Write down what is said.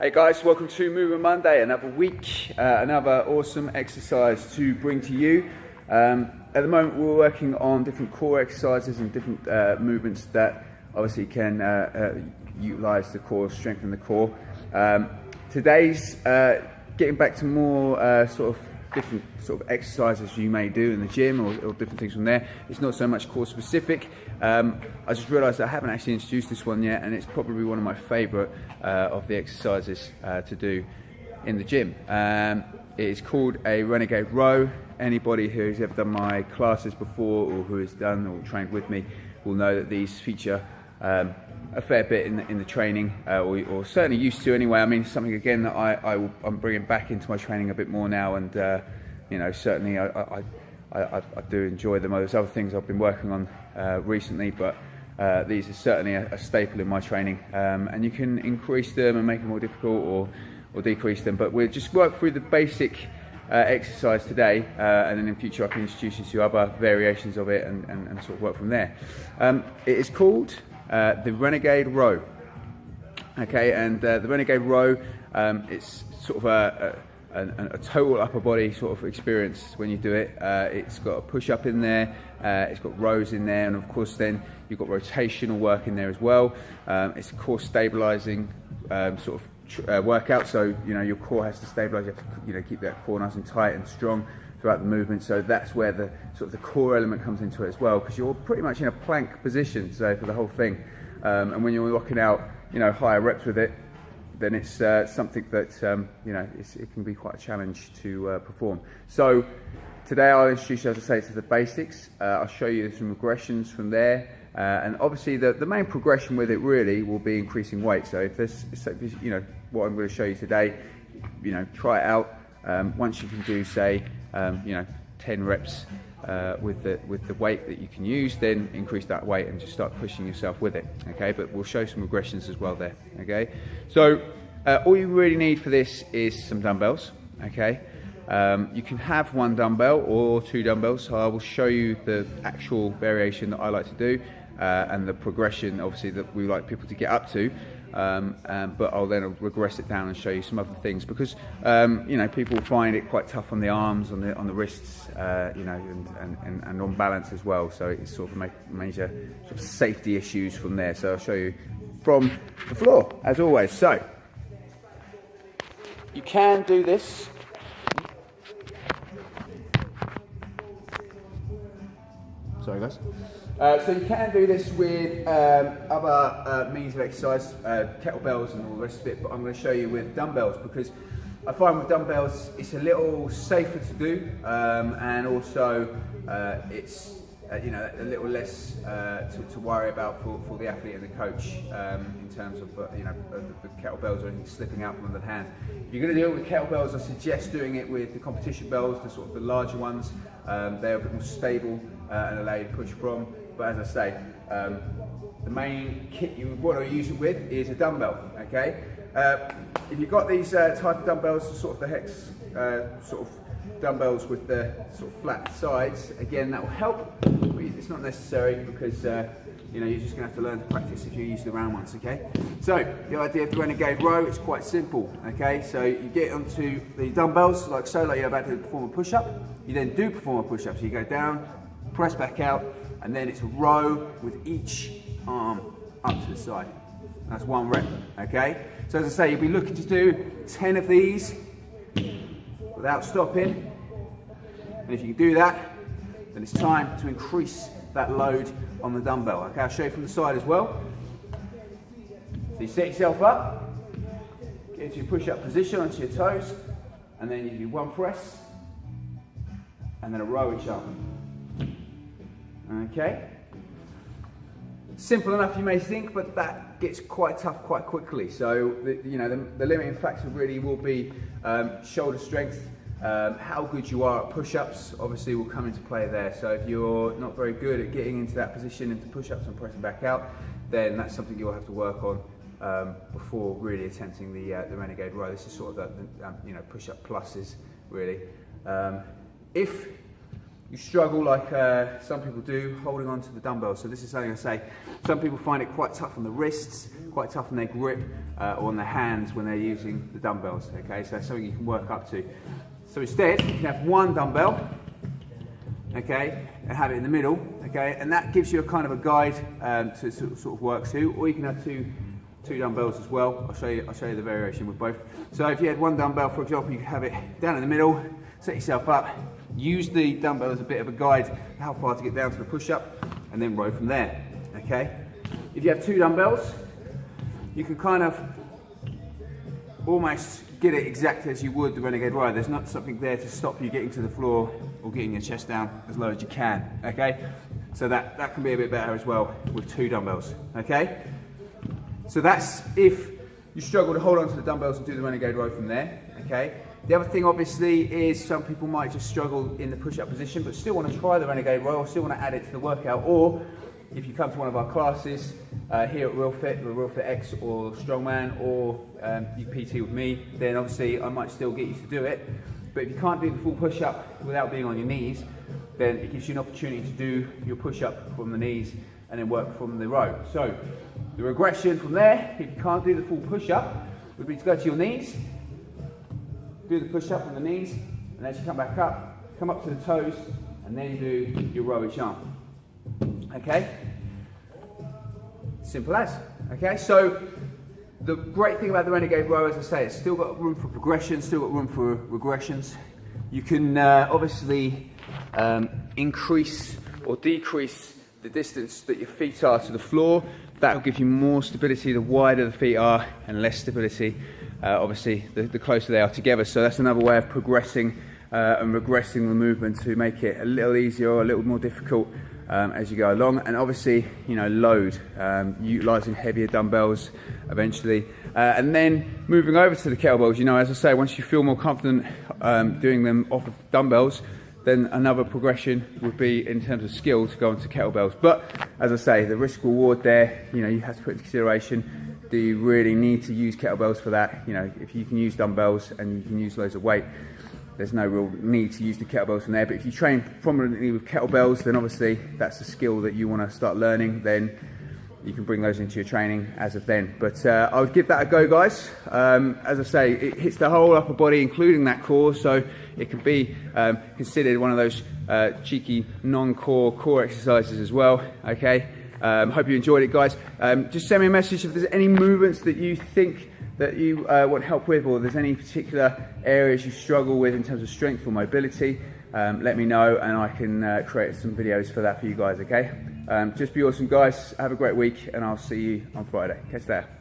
Hey guys, welcome to Movement Monday, another week, another awesome exercise to bring to you. At the moment we're working on different core exercises and different movements that obviously can utilise the core, strengthen the core. Today's getting back to more different exercises you may do in the gym or different things from there. It's not so much core specific. I just realised I haven't actually introduced this one yet, and it's probably one of my favourite of the exercises to do in the gym. It is called a Renegade Row. Anybody who's ever done my classes before or who has done or trained with me will know that these feature a fair bit in the training, or certainly used to anyway. I mean, something again that I'm bringing back into my training a bit more now, and you know, certainly I do enjoy them. There's other things I've been working on recently, but these are certainly a staple in my training, and you can increase them and make them more difficult or decrease them, but we'll just work through the basic exercise today, and then in future I can introduce you to other variations of it and sort of work from there. It is called the Renegade Row. Okay, and the Renegade Row, it's sort of a total upper body sort of experience when you do it. It's got a push up in there, it's got rows in there, and of course then you've got rotational work in there as well. It's a core stabilizing sort of workout, so you know your core has to stabilize. You have to keep that core nice and tight and strong throughout the movement, so that's where the sort of the core element comes into it as well, because you're pretty much in a plank position, so for the whole thing, and when you're rocking out higher reps with it, then it's something that it can be quite a challenge to perform. So today I'll introduce you, as I say, to the basics. I'll show you some regressions from there, and obviously the main progression with it really will be increasing weight. So if this what I'm going to show you today, try it out. Once you can do, say, 10 reps with the weight that you can use, then increase that weight and just start pushing yourself with it. Okay, but we'll show some regressions as well there. Okay, so all you really need for this is some dumbbells. Okay, you can have one dumbbell or two dumbbells. So I will show you the actual variation that I like to do and the progression, obviously, that we like people to get up to. But I'll then regress it down and show you some other things, because people find it quite tough on the arms, on the wrists, and on balance as well. So it's sort of major sort of safety issues from there. So I'll show you from the floor as always. So you can do this. Sorry guys. So you can do this with other means of exercise, kettlebells and all the rest of it, but I'm going to show you with dumbbells, because I find with dumbbells it's a little safer to do, and also it's a little less to worry about for the athlete and the coach, in terms of the kettlebells or anything slipping out from the hand. If you're going to do it with kettlebells, I suggest doing it with the competition bells, the sort of the larger ones. They're a bit more stable and allow you to push from. But as I say, the main kit you want to use it with is a dumbbell. Okay, if you've got these type of dumbbells, sort of the hex sort of dumbbells with the sort of flat sides, again that will help, but it's not necessary, because you're just going to have to learn to practice if you use the round ones. Okay, so the idea of the Renegade Row is quite simple. Okay, so you get onto the dumbbells like so, like you're about to perform a push-up. You then do perform a push-up, so you go down, press back out, and then it's a row with each arm up to the side. That's one rep. Okay, so as I say, you'll be looking to do 10 of these without stopping, and if you can do that, then it's time to increase that load on the dumbbell. Okay, I'll show you from the side as well. So you set yourself up, get into your push-up position onto your toes, and then you do one press and then a row each arm. Okay, simple enough you may think, but that gets quite tough quite quickly. So the limiting factor really will be shoulder strength. How good you are at push-ups obviously will come into play there. So if you're not very good at getting into that position, into push-ups and pressing back out, then that's something you'll have to work on before really attempting the Renegade Row. This is sort of the push-up pluses really. If you struggle like some people do holding on to the dumbbells. So this is something I say, some people find it quite tough on the wrists, quite tough on their grip, or on their hands when they're using the dumbbells, okay? So that's something you can work up to. So instead, you can have one dumbbell, okay, and have it in the middle, okay? And that gives you a kind of a guide to sort of work to, or you can have two dumbbells as well. I'll show you the variation with both. So if you had one dumbbell, for example, you could have it down in the middle, set yourself up, use the dumbbell as a bit of a guide how far to get down to the push-up, and then row from there, okay? If you have two dumbbells, you can kind of almost get it exactly as you would the Renegade Row. There's not something there to stop you getting to the floor or getting your chest down as low as you can, okay? So that can be a bit better as well with two dumbbells, okay? So that's if you struggle to hold on to the dumbbells and do the Renegade Row from there, okay? The other thing obviously is some people might just struggle in the push-up position but still want to try the Renegade Row or still want to add it to the workout, or if you come to one of our classes here at Real Fit X or Strongman, or you PT with me, then obviously I might still get you to do it. But if you can't do the full push-up without being on your knees, then it gives you an opportunity to do your push-up from the knees and then work from the row. So the regression from there, if you can't do the full push-up, would be to go to your knees, do the push-up from the knees, and as you come back up, come up to the toes, and then do your row each arm. Okay? Simple as. Okay? So the great thing about the Renegade Row, as I say, it's still got room for progression, still got room for regressions. You can obviously increase or decrease the distance that your feet are to the floor. That will give you more stability the wider the feet are, and less stability obviously the closer they are together. So that's another way of progressing and regressing the movement to make it a little easier or a little more difficult as you go along. And obviously, you know, load, utilising heavier dumbbells eventually. And then moving over to the kettlebells, you know, as I say, once you feel more confident doing them off of dumbbells, then another progression would be in terms of skill to go onto kettlebells. But as I say, the risk reward there, you know, you have to put into consideration, do you really need to use kettlebells for that? You know, if you can use dumbbells and you can use loads of weight, there's no real need to use the kettlebells from there. But if you train prominently with kettlebells, then obviously that's a skill that you want to start learning, then you can bring those into your training as of then. But I would give that a go, guys. As I say, it hits the whole upper body, including that core, so it can be considered one of those cheeky non-core core exercises as well, okay? Hope you enjoyed it, guys. Just send me a message if there's any movements that you think that you want help with, or there's any particular areas you struggle with in terms of strength or mobility. Let me know and I can create some videos for that for you guys, okay? Just be awesome, guys. Have a great week and I'll see you on Friday. Catch you there.